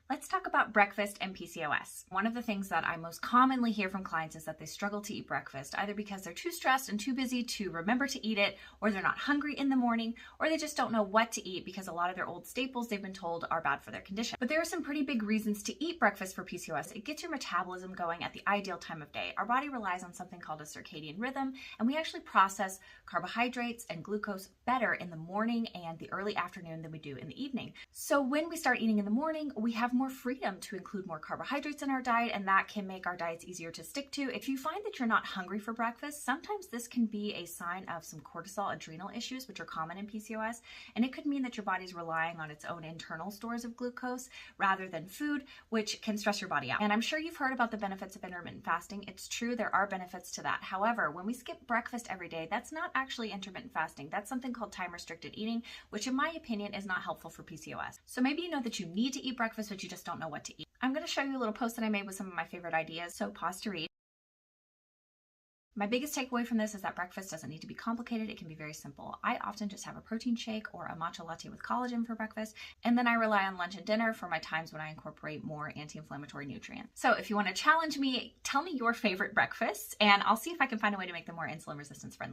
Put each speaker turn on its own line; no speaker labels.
Let's talk about breakfast and PCOS. One of the things that I most commonly hear from clients is that they struggle to eat breakfast, either because they're too stressed and too busy to remember to eat it, or they're not hungry in the morning, or they just don't know what to eat because a lot of their old staples they've been told are bad for their condition. But there are some pretty big reasons to eat breakfast for PCOS. It gets your metabolism going at the ideal time of day. Our body relies on something called a circadian rhythm, and we actually process carbohydrates and glucose better in the morning and the early afternoon than we do in the evening. So when we start eating in the morning, we have more freedom to include more carbohydrates in our diet, and that can make our diets easier to stick to. If you find that you're not hungry for breakfast, sometimes this can be a sign of some cortisol adrenal issues, which are common in PCOS, and it could mean that your body's relying on its own internal stores of glucose rather than food, which can stress your body out. And I'm sure you've heard about the benefits of intermittent fasting. It's true, there are benefits to that. However, when we skip breakfast every day, that's not actually intermittent fasting. That's something called time-restricted eating, which in my opinion is not helpful for PCOS. So maybe you know that you need to eat breakfast, but you just don't know what to eat. I'm going to show you a little post that I made with some of my favorite ideas, so pause to read. My biggest takeaway from this is that breakfast doesn't need to be complicated. It can be very simple. I often just have a protein shake or a matcha latte with collagen for breakfast, and then I rely on lunch and dinner for my times when I incorporate more anti-inflammatory nutrients. So if you want to challenge me, tell me your favorite breakfasts, and I'll see if I can find a way to make them more insulin resistance friendly.